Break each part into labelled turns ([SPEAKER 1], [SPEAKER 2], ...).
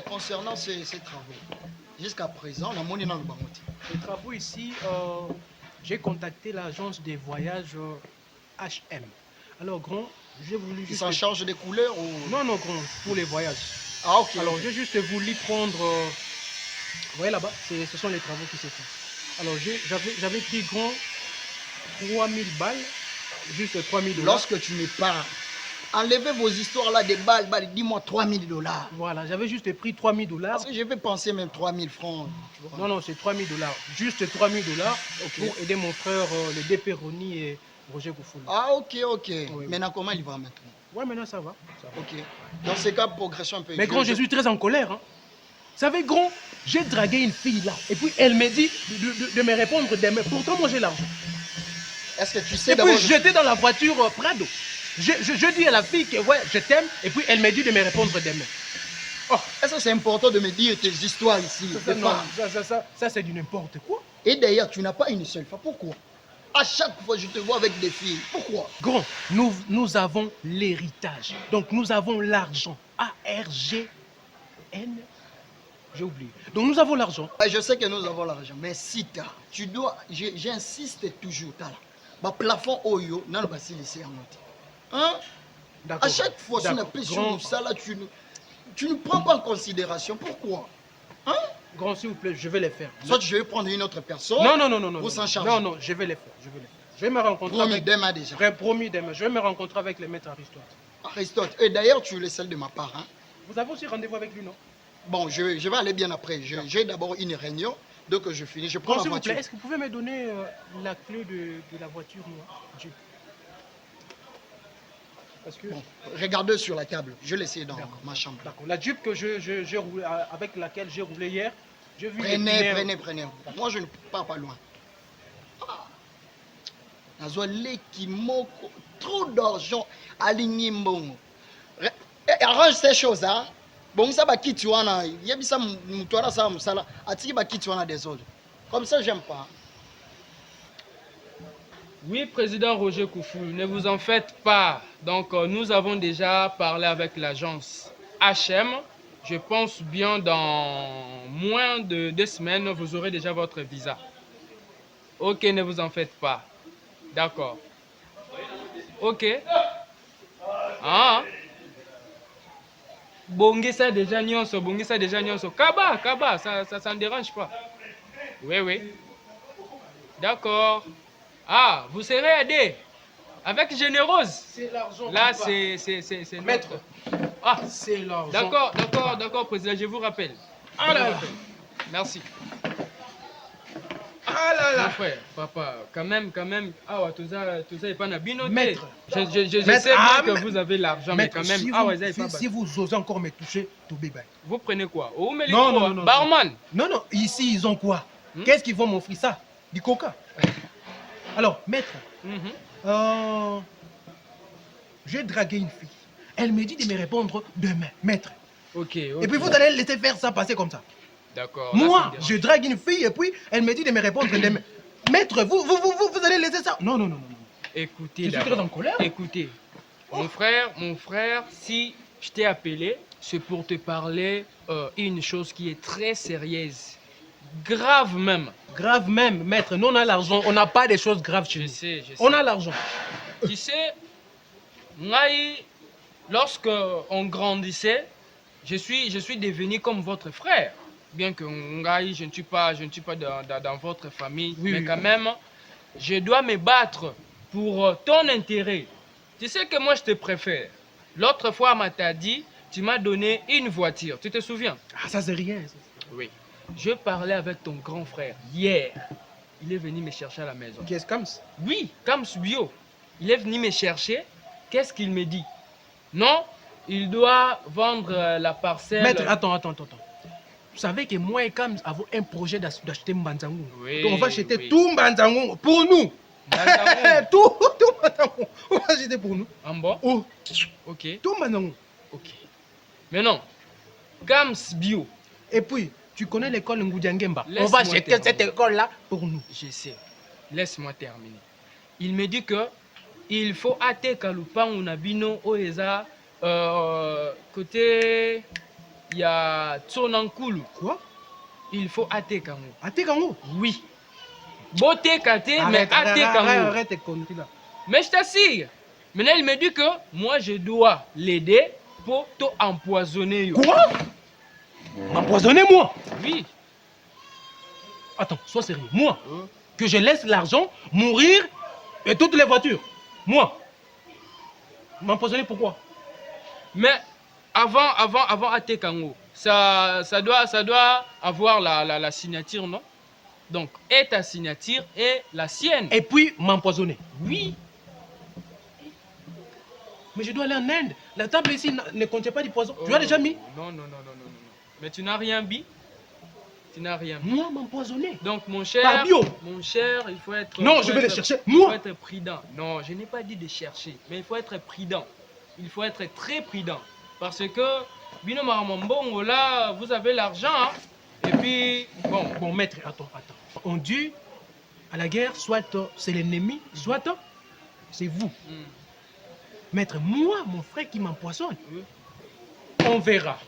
[SPEAKER 1] concernant ces travaux, jusqu'à présent, on a monnaie dans le Bangote.
[SPEAKER 2] Les travaux ici, j'ai contacté l'agence des voyages HM. Alors, grand, j'ai voulu
[SPEAKER 1] Ils
[SPEAKER 2] juste...
[SPEAKER 1] s'en chargent des couleurs ou...
[SPEAKER 2] Non, non, grand, pour les voyages.
[SPEAKER 1] Ah, ok.
[SPEAKER 2] Alors,
[SPEAKER 1] ok.
[SPEAKER 2] j'ai juste voulu prendre... vous voyez là-bas, ce sont les travaux qui se font. Alors, j'avais pris grand 3000 balles, juste 3000 $.
[SPEAKER 1] Lorsque tu me parles, enlevez vos histoires là des balles, dis-moi 3000 $.
[SPEAKER 2] Voilà, j'avais juste pris 3000 $.
[SPEAKER 1] Parce que je vais penser même 3000 francs. Tu vois.
[SPEAKER 2] Non, non, c'est 3000 $. Juste 3000 $
[SPEAKER 1] Ok.
[SPEAKER 2] pour aider mon frère, le DP Roni et Roger Koufoula.
[SPEAKER 1] Ah, ok, ok.
[SPEAKER 2] Oui.
[SPEAKER 1] Maintenant, comment il va maintenant?
[SPEAKER 2] Ouais, maintenant ça va.
[SPEAKER 1] Ok. Dans ces cas, progression un peu.
[SPEAKER 2] Mais grand, je suis très en colère. Hein. Vous savez, grand, j'ai dragué une fille là. Et puis elle me dit de me répondre demain. Pourtant, moi j'ai l'argent.
[SPEAKER 1] Est-ce que tu sais
[SPEAKER 2] Et
[SPEAKER 1] d'abord...
[SPEAKER 2] puis j'étais dans la voiture Prado. Je dis à la fille que ouais, je t'aime. Et puis elle me dit de me répondre demain.
[SPEAKER 1] Oh, est-ce que c'est important de me dire tes histoires ici?
[SPEAKER 2] Ça c'est du n'importe quoi.
[SPEAKER 1] Et d'ailleurs, tu n'as pas une seule fois. Pourquoi? À chaque fois, je te vois avec des filles. Pourquoi?
[SPEAKER 2] Grand, nous avons l'héritage. Donc nous avons l'argent. ARGN. J'ai oublié. Donc nous avons l'argent.
[SPEAKER 1] Je sais que nous avons l'argent, mais si tu dois, j'insiste toujours, le plafond Oyo, dans le bassin ici en monte. Hein? À chaque fois, si on appuie sur ça, là, tu ne prends pas en considération. Pourquoi? Hein?
[SPEAKER 2] Grand, s'il vous plaît, je vais les faire.
[SPEAKER 1] Soit je vais prendre une autre personne.
[SPEAKER 2] Non.
[SPEAKER 1] Pour s'en charger.
[SPEAKER 2] Non, je vais les faire. Je vais me rencontrer avec...
[SPEAKER 1] demain déjà.
[SPEAKER 2] Promis demain. Je vais me rencontrer avec le maître Aristote.
[SPEAKER 1] Aristote. Et d'ailleurs, tu es le seul de ma part. Hein?
[SPEAKER 2] Vous avez aussi rendez-vous avec lui, non?
[SPEAKER 1] Bon, je vais aller bien après. J'ai d'abord une réunion. Donc je finis. Je prends la voiture.
[SPEAKER 2] S'il vous plaît, est-ce que vous pouvez me donner la clé de la voiture, moi? Parce que...
[SPEAKER 1] Bon, regardez sur la table. Je l'ai laissé dans ma chambre.
[SPEAKER 2] D'accord. La Jeep que j'ai roulé, avec laquelle j'ai roulé hier, j'ai vu...
[SPEAKER 1] Prenez. Moi, je ne pars pas loin. Trop d'argent aligné mon. Arrange ces choses là. Bon, ça va quitter tu as. Il y a ça moutoira ça musala. Atiki va quitter tu as des autres. Comme ça, j'aime pas.
[SPEAKER 3] Oui, président Roger Koufou, ne vous en faites pas. Donc, nous avons déjà parlé avec l'agence HM. Je pense bien dans moins de 2 semaines, vous aurez déjà votre visa. Ok, ne vous en faites pas. D'accord. Ok. Ah. Bongisa déjà nyonso, bongisa déjà nyonso. Kaba, ça ne dérange pas. Oui. D'accord. Ah, vous serez aidé. Avec Généreuse.
[SPEAKER 2] C'est l'argent.
[SPEAKER 3] Là, c'est
[SPEAKER 2] maître.
[SPEAKER 3] Ah,
[SPEAKER 2] c'est l'argent.
[SPEAKER 3] D'accord, président, je vous rappelle.
[SPEAKER 2] Ah là là.
[SPEAKER 3] Merci.
[SPEAKER 2] Ah là là.
[SPEAKER 3] Mon frère, papa, quand même. Ah ouais, tout ça est pas nabino.
[SPEAKER 2] Maître.
[SPEAKER 3] Je sais bien que vous avez l'argent, mais quand même.
[SPEAKER 2] Si vous osez encore me toucher, tout bébé.
[SPEAKER 3] Vous prenez quoi?
[SPEAKER 2] Non.
[SPEAKER 3] Barman.
[SPEAKER 2] Non, ici, ils ont quoi? Qu'est-ce qu'ils vont m'offrir ça? Du coca. Alors, maître, j'ai dragué une fille. Elle me dit de me répondre demain, maître.
[SPEAKER 3] Ok.
[SPEAKER 2] Et puis vous allez laisser faire ça passer comme ça.
[SPEAKER 3] D'accord.
[SPEAKER 2] Moi, je drague une fille et puis elle me dit de me répondre demain. Maître, vous allez laisser ça? Non.
[SPEAKER 3] Écoutez,
[SPEAKER 2] je suis très en colère.
[SPEAKER 3] Écoutez, mon frère, si je t'ai appelé, c'est pour te parler une chose qui est très sérieuse. Grave même.
[SPEAKER 2] Grave même, maître. Nous, on a l'argent. On n'a pas des choses graves chez nous.
[SPEAKER 3] Je sais.
[SPEAKER 2] On a l'argent.
[SPEAKER 3] Tu sais, lorsque on grandissait, je suis devenu comme votre frère. Bien que je ne suis pas dans votre famille, mais quand même, je dois me battre pour ton intérêt. Tu sais que moi, je te préfère. L'autre fois, à Matadi, tu m'as donné une voiture. Tu te souviens?
[SPEAKER 2] Ah, ça, c'est rien.
[SPEAKER 3] Oui. Je parlais avec ton grand frère hier. Il est venu me chercher à la maison.
[SPEAKER 2] Qui est Kams?
[SPEAKER 3] Oui, Kams Bio. Il est venu me chercher. Qu'est-ce qu'il me dit? Non, il doit vendre la parcelle.
[SPEAKER 2] Maître, attends. Vous savez que moi et Kams avons un projet d'acheter Mbanzango.
[SPEAKER 3] Oui,
[SPEAKER 2] donc on va acheter tout Mbanzango pour nous. tout Mbanzango. On va acheter pour nous.
[SPEAKER 3] En bon?
[SPEAKER 2] Oh.
[SPEAKER 3] Ok.
[SPEAKER 2] Tout Mbanzango.
[SPEAKER 3] Ok. Mais non, Kams Bio.
[SPEAKER 2] Et puis, tu connais l'école Ngoudiangemba. On
[SPEAKER 3] Laisse-moi
[SPEAKER 2] va acheter
[SPEAKER 3] terminer.
[SPEAKER 2] cette école-là pour nous.
[SPEAKER 3] Je sais. Laisse-moi terminer. Il me dit que il faut acheter Kalupangu Nabino Oeza côté il y a Tsonankulu.
[SPEAKER 2] Quoi?
[SPEAKER 3] Il faut Atekango.
[SPEAKER 2] Atekango?
[SPEAKER 3] Oui. Beauté Kate, mais Atekango.
[SPEAKER 2] Arrête tes conneries là.
[SPEAKER 3] Mais je t'assure. Maintenant, il me dit que moi, je dois l'aider pour t'empoisonner.
[SPEAKER 2] Quoi? Empoisonner moi?
[SPEAKER 3] Oui.
[SPEAKER 2] Attends, sois sérieux. Moi, que je laisse l'argent mourir et toutes les voitures. Moi. M'empoisonner pourquoi?
[SPEAKER 3] Mais avant Atekango, ça doit avoir la signature, non? Donc, et ta signature et la sienne.
[SPEAKER 2] Et puis m'empoisonner.
[SPEAKER 3] Oui.
[SPEAKER 2] Mais je dois aller en Inde. La table ici ne contient pas du poison. Tu as déjà mis?
[SPEAKER 3] Non. Mais tu n'as rien mis. Tu n'as rien mis.
[SPEAKER 2] Moi, m'empoisonner.
[SPEAKER 3] Donc, mon cher,
[SPEAKER 2] Par bio.
[SPEAKER 3] mon cher, il faut être...
[SPEAKER 2] Non, je vais les chercher.
[SPEAKER 3] Il faut
[SPEAKER 2] Moi.
[SPEAKER 3] être prudent. Non, je n'ai pas dit de chercher, mais il faut être prudent. Il faut être très prudent. Parce que, Bino Maramambongo, là, vous avez l'argent. Hein? Et puis,
[SPEAKER 2] Bon, maître, attends. On dit, à la guerre, soit c'est l'ennemi, soit c'est vous. Maître, moi, mon frère qui m'empoisonne.
[SPEAKER 3] Oui.
[SPEAKER 2] On verra.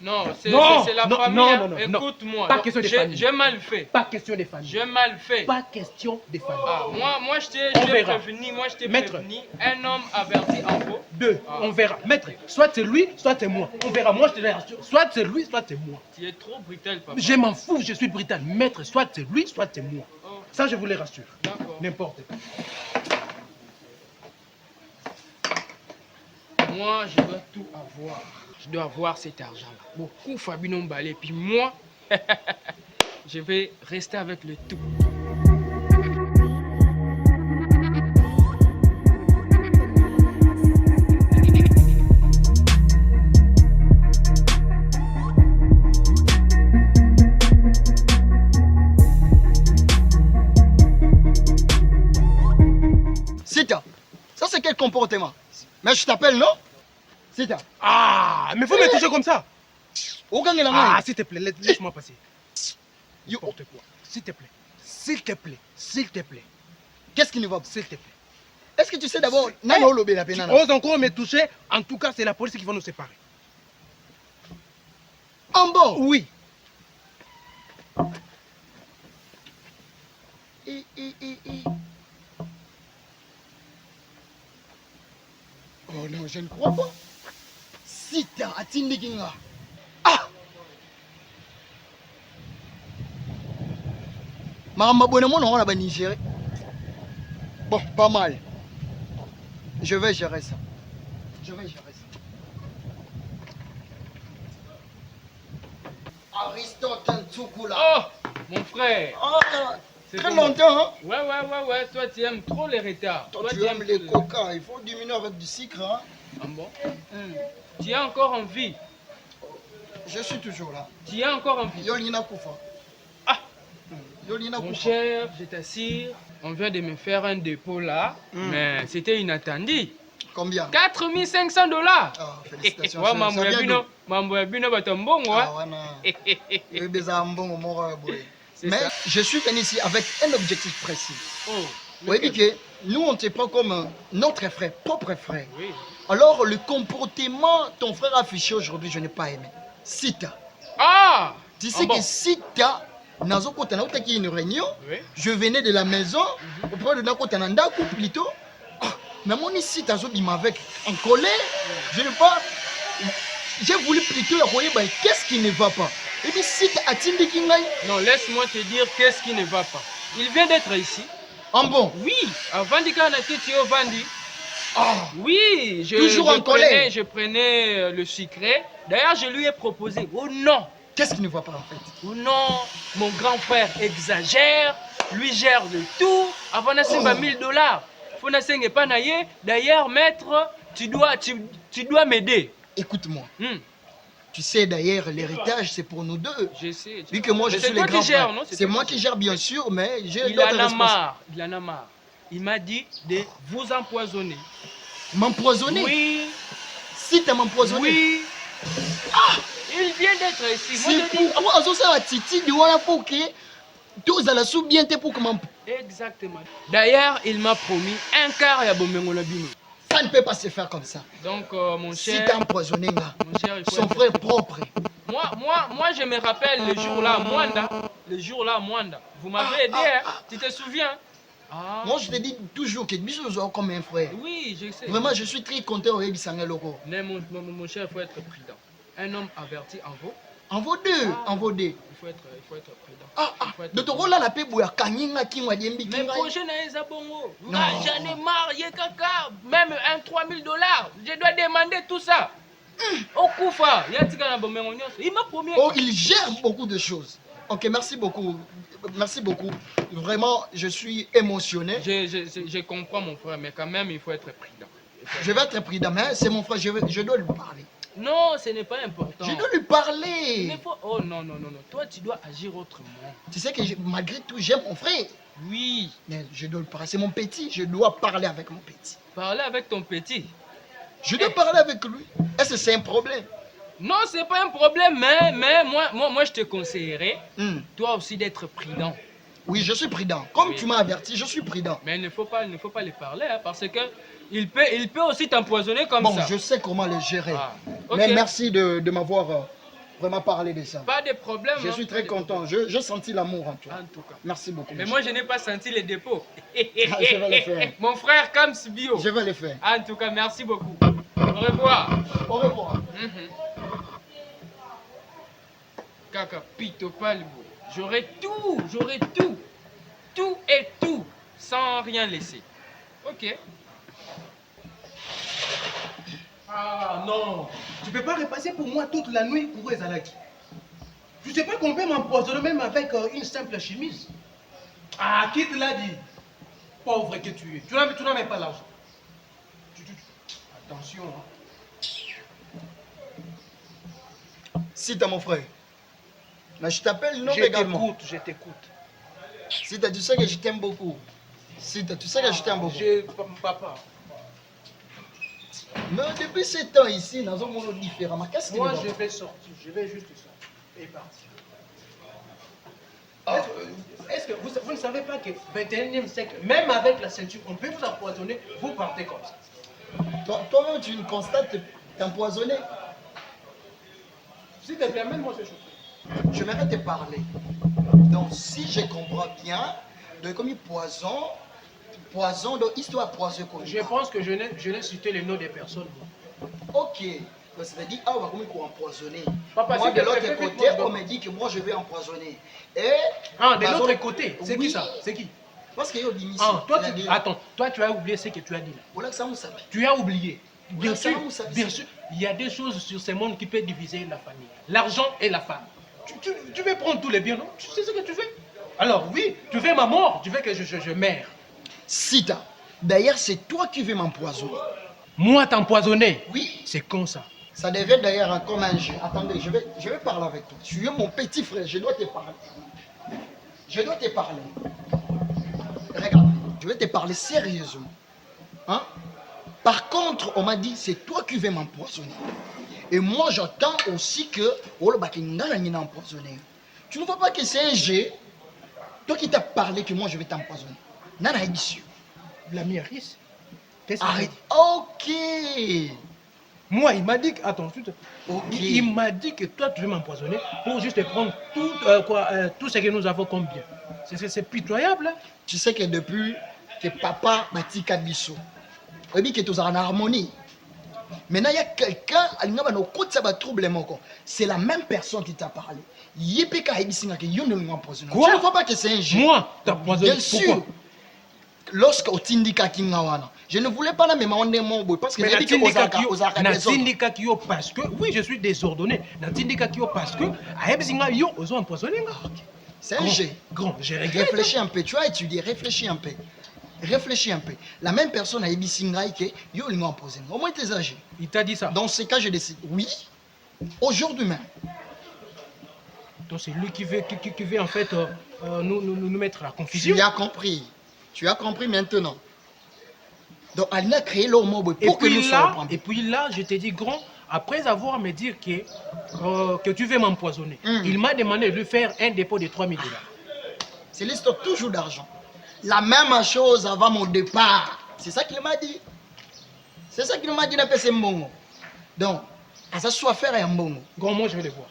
[SPEAKER 3] Non, c'est
[SPEAKER 2] Non,
[SPEAKER 3] la
[SPEAKER 2] non,
[SPEAKER 3] famille.
[SPEAKER 2] non,
[SPEAKER 3] Hein.
[SPEAKER 2] non, non.
[SPEAKER 3] Écoute-moi.
[SPEAKER 2] Pas question de famille.
[SPEAKER 3] J'ai mal fait.
[SPEAKER 2] Pas question des familles.
[SPEAKER 3] J'ai mal fait.
[SPEAKER 2] Pas question des familles.
[SPEAKER 3] Ah, moi, je t'ai
[SPEAKER 2] verra.
[SPEAKER 3] prévenu. Moi, je t'ai
[SPEAKER 2] Maître.
[SPEAKER 3] prévenu. Un homme averti en vaut.
[SPEAKER 2] Deux,
[SPEAKER 3] Ah.
[SPEAKER 2] on verra. Maître, soit c'est lui, soit c'est moi. On verra. Moi, je te rassure. Soit c'est lui, soit c'est moi.
[SPEAKER 3] Tu es trop brutal, papa.
[SPEAKER 2] Je m'en fous, je suis brutal. Maître, soit c'est lui, soit c'est moi.
[SPEAKER 3] Oh,
[SPEAKER 2] Ça, je vous les rassure.
[SPEAKER 3] d'accord.
[SPEAKER 2] N'importe quoi.
[SPEAKER 3] Moi, je dois tout avoir. Je dois avoir cet argent-là. Beaucoup Fabino Mbalé. Puis moi, je vais rester avec le tout.
[SPEAKER 1] Sita, ça c'est quel comportement? Mais je t'appelle, non? Sita.
[SPEAKER 2] Ah, mais vous me touchez comme ça.
[SPEAKER 1] Aucun
[SPEAKER 2] Ah, s'il te plaît, laisse-moi passer.
[SPEAKER 1] Yo.
[SPEAKER 2] N'importe quoi. S'il te plaît. S'il te plaît. S'il te plaît.
[SPEAKER 1] Qu'est-ce qui ne va pas?
[SPEAKER 2] S'il te plaît.
[SPEAKER 1] Est-ce que tu sais d'abord,
[SPEAKER 2] Tu oses encore me toucher. En tout cas, c'est la police qui va nous séparer.
[SPEAKER 1] En bon?
[SPEAKER 2] Oui.
[SPEAKER 1] Eh. Oh non, je ne crois pas. Sita, Atindikinga. Ah! Maman, on a Niger. Bon, pas mal. Je vais gérer ça. Aristote Ntsukula.
[SPEAKER 3] Oh, mon frère.
[SPEAKER 1] Ah,
[SPEAKER 3] C'est
[SPEAKER 1] très
[SPEAKER 3] comment?
[SPEAKER 1] longtemps, hein?
[SPEAKER 3] Ouais. Toi, tu aimes trop les retards.
[SPEAKER 1] Toi, tu aimes les coca, il faut diminuer avec du sucre, hein?
[SPEAKER 3] Ah bon? Tu es encore en vie.
[SPEAKER 1] Je suis toujours là.
[SPEAKER 3] Tu es encore en vie.
[SPEAKER 1] Yolina Koufa.
[SPEAKER 3] Ah!
[SPEAKER 1] Yolina
[SPEAKER 3] Mon
[SPEAKER 1] Koufa.
[SPEAKER 3] cher, je t'assure, on vient de me faire un dépôt là, mais c'était inattendu.
[SPEAKER 1] Combien?
[SPEAKER 3] 4500 $.
[SPEAKER 1] Ah, félicitations.
[SPEAKER 3] Ouais,
[SPEAKER 1] Ça vient d'où?
[SPEAKER 3] mambo ya bino batombongo,
[SPEAKER 1] Ah,
[SPEAKER 3] hein.
[SPEAKER 1] voilà. Bezambongo, moro, boy.
[SPEAKER 3] C'est
[SPEAKER 1] Mais
[SPEAKER 3] ça.
[SPEAKER 1] je suis venu ici avec un objectif précis.
[SPEAKER 3] Oh,
[SPEAKER 1] Vous voyez que nous, on te prend comme notre frère, propre frère.
[SPEAKER 3] oui.
[SPEAKER 1] Alors, le comportement ton frère a affiché aujourd'hui, je n'ai pas aimé. Sita.
[SPEAKER 3] Ah!
[SPEAKER 1] Tu sais
[SPEAKER 3] bon?
[SPEAKER 1] que Sita, Nazo Kotana, où une réunion,
[SPEAKER 3] Oui.
[SPEAKER 1] je venais de la maison, au point de Nakotana Ndaku plutôt. Ah, mais mon ici, Tazobima avec en colère, je ne pas. J'ai voulu plutôt la voyer, qu'est-ce qui ne va pas? Et puis Sita a Tindikingai.
[SPEAKER 3] Non, laisse-moi te dire qu'est-ce qui ne va pas. Il vient d'être ici.
[SPEAKER 1] En bon.
[SPEAKER 3] Oui, avant de quand tu es au Vandi.
[SPEAKER 1] Ah,
[SPEAKER 3] Oui,
[SPEAKER 1] Toujours en colère.
[SPEAKER 3] je prenais le secret. D'ailleurs, je lui ai proposé, oh non,
[SPEAKER 1] qu'est-ce qui ne va pas en fait?
[SPEAKER 3] oh non, mon grand frère exagère, lui gère le tout. Avant de
[SPEAKER 1] Oh.
[SPEAKER 3] 1000 $. Faut ne pas naïe. D'ailleurs, maître, tu dois m'aider.
[SPEAKER 1] Écoute-moi. Tu sais d'ailleurs, l'héritage c'est pour nous deux.
[SPEAKER 3] Je sais.
[SPEAKER 1] Vu que moi je
[SPEAKER 3] Mais
[SPEAKER 1] suis
[SPEAKER 3] c'est
[SPEAKER 1] le
[SPEAKER 3] toi
[SPEAKER 1] grand
[SPEAKER 3] qui gères,
[SPEAKER 1] frère.
[SPEAKER 3] non?
[SPEAKER 1] C'est moi qui gère bien sûr, mais j'ai
[SPEAKER 3] Il
[SPEAKER 1] d'autres
[SPEAKER 3] en a
[SPEAKER 1] responsabilités.
[SPEAKER 3] marre. Il en a marre. Il m'a dit de vous empoisonner.
[SPEAKER 1] M'empoisonner?
[SPEAKER 3] Oui.
[SPEAKER 1] Si t'as m'empoisonné?
[SPEAKER 3] Oui. Ah, il vient d'être ici. Moi,
[SPEAKER 1] C'est
[SPEAKER 3] je dis,
[SPEAKER 1] pourquoi Azosa a Titi de Wana pour que tous à la sous bien pour que
[SPEAKER 3] exactement. D'ailleurs, il m'a promis un quart à Bomengo Labino.
[SPEAKER 1] ça ne peut pas se faire comme ça.
[SPEAKER 3] Donc, mon
[SPEAKER 1] Si
[SPEAKER 3] cher,
[SPEAKER 1] t'as empoisonné, là,
[SPEAKER 3] mon cher, il faut
[SPEAKER 1] son
[SPEAKER 3] être-
[SPEAKER 1] frère propre,
[SPEAKER 3] Moi, je me rappelle le jour-là, Mwanda. Le jour-là, Mwanda. Vous m'avez aidé, hein? Tu te souviens? Ah.
[SPEAKER 1] Moi, je te dis toujours que Bissou nous a comme un frère.
[SPEAKER 3] Oui, je sais.
[SPEAKER 1] Vraiment, je suis très content au Bissangé Loco.
[SPEAKER 3] Mais mon cher, il faut être prudent. Un homme averti en vaut.
[SPEAKER 1] En vaut deux, en vaut deux.
[SPEAKER 3] Il faut être prudent.
[SPEAKER 1] De ton rôle là, la paix, bouya, Kanyinga, Kingwa, Diembi,
[SPEAKER 3] Mais
[SPEAKER 1] Kinga.
[SPEAKER 3] prochain n'est pas bon.
[SPEAKER 1] Non.
[SPEAKER 3] J'en ai marre, Yekaka. Même un 3000 $. Je dois demander tout ça. Au Koufa, il m'a promis.
[SPEAKER 1] Oh, il gère beaucoup de choses. Ok, merci beaucoup. Merci beaucoup. Vraiment, je suis émotionné.
[SPEAKER 3] Je comprends mon frère, mais quand même, il faut être prudent.
[SPEAKER 1] Je vais être prudent, mais c'est mon frère, je dois lui parler.
[SPEAKER 3] Non, ce n'est pas important.
[SPEAKER 1] Je dois lui parler.
[SPEAKER 3] Mais oh non. Toi, tu dois agir autrement.
[SPEAKER 1] Tu sais que malgré tout, j'aime mon frère.
[SPEAKER 3] Oui.
[SPEAKER 1] Mais je dois lui parler. C'est mon petit. Je dois parler avec mon petit.
[SPEAKER 3] Parler avec ton petit.
[SPEAKER 1] Je dois parler avec lui. Est-ce que c'est un problème?
[SPEAKER 3] Non, c'est pas un problème, mais moi je te conseillerais, toi aussi, d'être prudent.
[SPEAKER 1] Oui, je suis prudent. Comme
[SPEAKER 3] Oui.
[SPEAKER 1] tu m'as averti, je suis prudent.
[SPEAKER 3] Mais il ne faut pas les parler, hein, parce que il peut aussi t'empoisonner comme ça.
[SPEAKER 1] Bon, je sais comment le gérer.
[SPEAKER 3] Ah, ok.
[SPEAKER 1] Mais merci de m'avoir vraiment parlé de ça.
[SPEAKER 3] Pas de problème.
[SPEAKER 1] Je
[SPEAKER 3] hein,
[SPEAKER 1] suis
[SPEAKER 3] pas
[SPEAKER 1] très
[SPEAKER 3] de
[SPEAKER 1] content. J'ai senti l'amour en toi.
[SPEAKER 3] problème. En tout cas.
[SPEAKER 1] Merci beaucoup.
[SPEAKER 3] Mais
[SPEAKER 1] mon
[SPEAKER 3] moi,
[SPEAKER 1] cher.
[SPEAKER 3] je n'ai pas senti les dépôts.
[SPEAKER 1] Je vais le faire.
[SPEAKER 3] Mon frère Kams Bio.
[SPEAKER 1] Je vais le faire.
[SPEAKER 3] En tout cas, merci beaucoup. Au revoir.
[SPEAKER 1] Au revoir.
[SPEAKER 3] Kaka Pito Palbo. J'aurai tout, et tout, sans rien laisser. Ok.
[SPEAKER 2] Ah non, tu peux pas repasser pour moi toute la nuit pour Ezalaki. Tu sais pas qu'on peut m'empoisonner même avec une simple chemise. Ah, qui te l'a dit? Pauvre que tu es. Tu n'as même pas l'argent. Attention. Hein.
[SPEAKER 1] Si t'as mon frère. Mais je t'appelle non
[SPEAKER 2] Je
[SPEAKER 1] également.
[SPEAKER 2] t'écoute.
[SPEAKER 1] Si t'as, tu sais que je t'aime beaucoup. Si t'as, tu sais que je t'aime beaucoup.
[SPEAKER 2] Papa.
[SPEAKER 1] Mais depuis 7 ans ici, dans un monde différent, mais qu'est-ce que
[SPEAKER 2] Moi, je vais sortir. Je vais juste sortir et partir.
[SPEAKER 1] Ah.
[SPEAKER 2] Est-ce que vous ne savez pas que 21e siècle, même avec la ceinture, on peut vous empoisonner, vous partez comme ça.
[SPEAKER 1] Toi-même, tu ne constates t'empoisonner.
[SPEAKER 2] S'il te plaît, même moi, je chauffe.
[SPEAKER 1] Je m'aimerais te parler. Donc, si je comprends bien, de comme poison, donc histoire poison comme
[SPEAKER 2] Je pense que je n'ai cité les noms des personnes.
[SPEAKER 1] Ok. Donc, c'est-à-dire, ah, on va comme empoisonner.
[SPEAKER 2] Papa,
[SPEAKER 1] Moi,
[SPEAKER 2] s'il
[SPEAKER 1] de
[SPEAKER 2] te
[SPEAKER 1] l'autre
[SPEAKER 2] plaît,
[SPEAKER 1] côté,
[SPEAKER 2] fais-moi
[SPEAKER 1] on me dit que moi, je vais empoisonner. Et.
[SPEAKER 2] Ah, de
[SPEAKER 1] par
[SPEAKER 2] l'autre
[SPEAKER 1] exemple,
[SPEAKER 2] côté, c'est
[SPEAKER 1] oui.
[SPEAKER 2] qui ça? C'est qui?
[SPEAKER 1] Parce qu'il y a des
[SPEAKER 2] Ah, attends, toi tu as oublié ce que tu as dit là.
[SPEAKER 1] Voilà que ça, on s'appelle.
[SPEAKER 2] Tu as oublié. Bien
[SPEAKER 1] Ouais, ça,
[SPEAKER 2] sûr,
[SPEAKER 1] vous savez
[SPEAKER 2] bien
[SPEAKER 1] ça.
[SPEAKER 2] sûr, il y a des choses sur ce monde qui peuvent diviser la famille. L'argent et la femme. Tu veux prendre tous les biens, non? Tu sais ce que tu veux? Alors oui, tu veux ma mort, tu veux que je meure.
[SPEAKER 1] Sita, d'ailleurs, c'est toi qui veux m'empoisonner.
[SPEAKER 2] Moi t'empoisonner?
[SPEAKER 1] Oui.
[SPEAKER 2] C'est con ça.
[SPEAKER 1] Ça devient d'ailleurs comme un jeu. Attendez, je vais parler avec toi. Tu es mon petit frère, je dois te parler. Je dois te parler. Regarde, je vais te parler sérieusement. Hein? Par contre, on m'a dit, c'est toi qui veux m'empoisonner. Et moi, j'attends aussi que... Oh, le empoisonné. Tu ne vois pas que c'est un jeu? Toi qui t'as parlé que moi, je vais t'empoisonner. Nana édition.
[SPEAKER 2] L'ami Aris, qu'est-ce qu'il
[SPEAKER 1] Arrête.
[SPEAKER 2] dit?
[SPEAKER 1] Ok.
[SPEAKER 2] Moi, il m'a dit que... Attends,
[SPEAKER 1] Ok.
[SPEAKER 2] il m'a dit que toi, tu veux m'empoisonner pour juste prendre tout, tout ce que nous avons comme bien. C'est pitoyable. Hein?
[SPEAKER 1] Tu sais que depuis que papa m'a dit Kabiso, on dit que tu es en harmonie. Maintenant, il y a quelqu'un qui a un trouble. C'est la même personne qui t'a parlé. Tu ne vois pas que c'est un jeu.
[SPEAKER 2] Moi, t'as empoisonné.
[SPEAKER 1] Bien sûr. Lorsque tu indiques je ne voulais pas la même parce que
[SPEAKER 2] mais
[SPEAKER 1] j'ai dit que
[SPEAKER 2] na tindika kio parce que oui, je suis désordonné. Na tindika kio parce que a ebzinga yo ozo empoisonné.
[SPEAKER 1] c'est un jeu.
[SPEAKER 2] Grand, j'ai regrette.
[SPEAKER 1] Réfléchis un peu, tu as étudié, réfléchis un peu. Réfléchis un peu. La même personne a Ebisingaï que yo lui empoisonné. Au moins t'es âgé.
[SPEAKER 2] Il t'a dit ça.
[SPEAKER 1] Dans ce cas, je décide. Oui. Aujourd'hui même.
[SPEAKER 2] Donc c'est lui qui veut en fait nous mettre la confusion.
[SPEAKER 1] Tu as compris. Tu as compris maintenant. Donc, elle a créé le mot pour que nous soyons.
[SPEAKER 2] Et puis là, je te dis grand, après avoir me dire que tu veux m'empoisonner, il m'a demandé de lui faire un dépôt de 3 000 $.
[SPEAKER 1] C'est l'histoire toujours d'argent. La même chose avant mon départ. C'est ça qu'il m'a dit. C'est ça qu'il m'a dit d'après ce mbongo. Donc, ça soit faire un mbongo.
[SPEAKER 2] Grand, moi je vais le voir.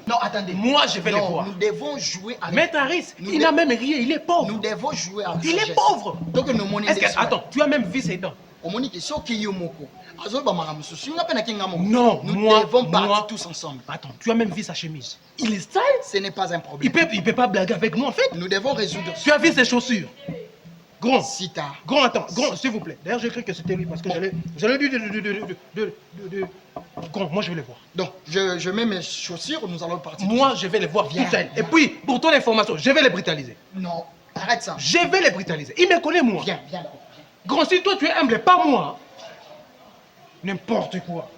[SPEAKER 1] Non, attendez.
[SPEAKER 2] Moi, je vais le
[SPEAKER 1] Non,
[SPEAKER 2] voir.
[SPEAKER 1] nous devons jouer avec...
[SPEAKER 2] Maître Harris,
[SPEAKER 1] Nous
[SPEAKER 2] il n'a même rien, il est pauvre.
[SPEAKER 1] Nous devons jouer avec
[SPEAKER 2] Il est
[SPEAKER 1] sagesse.
[SPEAKER 2] pauvre.
[SPEAKER 1] Donc, nous monnaie
[SPEAKER 2] Est-ce que, attends, tu as même vu ses dents?
[SPEAKER 1] Omonique, ce qui est moko. Azoba maramusu. Si on a peine à
[SPEAKER 2] Non,
[SPEAKER 1] nous
[SPEAKER 2] moi,
[SPEAKER 1] devons partir
[SPEAKER 2] moi.
[SPEAKER 1] tous ensemble.
[SPEAKER 2] Attends, tu as même vu sa chemise. Il est sale.
[SPEAKER 1] Ce n'est pas un problème.
[SPEAKER 2] Il peut pas blaguer avec nous en fait.
[SPEAKER 1] Nous devons résoudre
[SPEAKER 2] Tu as vu ses chaussures? Grand.
[SPEAKER 1] Sita.
[SPEAKER 2] Grand, attends, grand, s'il vous plaît. D'ailleurs, j'ai cru que c'était lui parce que j'allais dire Grand, moi je vais le voir.
[SPEAKER 1] Donc, je mets mes chaussures, nous allons partir.
[SPEAKER 2] Moi, je vais le voir
[SPEAKER 1] Viens,
[SPEAKER 2] tout seul.
[SPEAKER 1] viens.
[SPEAKER 2] Et puis, pour ton information, je vais les brutaliser.
[SPEAKER 1] Non, arrête ça.
[SPEAKER 2] Je vais les brutaliser. Il me connaît, moi.
[SPEAKER 1] Viens, viens.
[SPEAKER 2] Grand, si toi tu es humble, pas moi. N'importe quoi.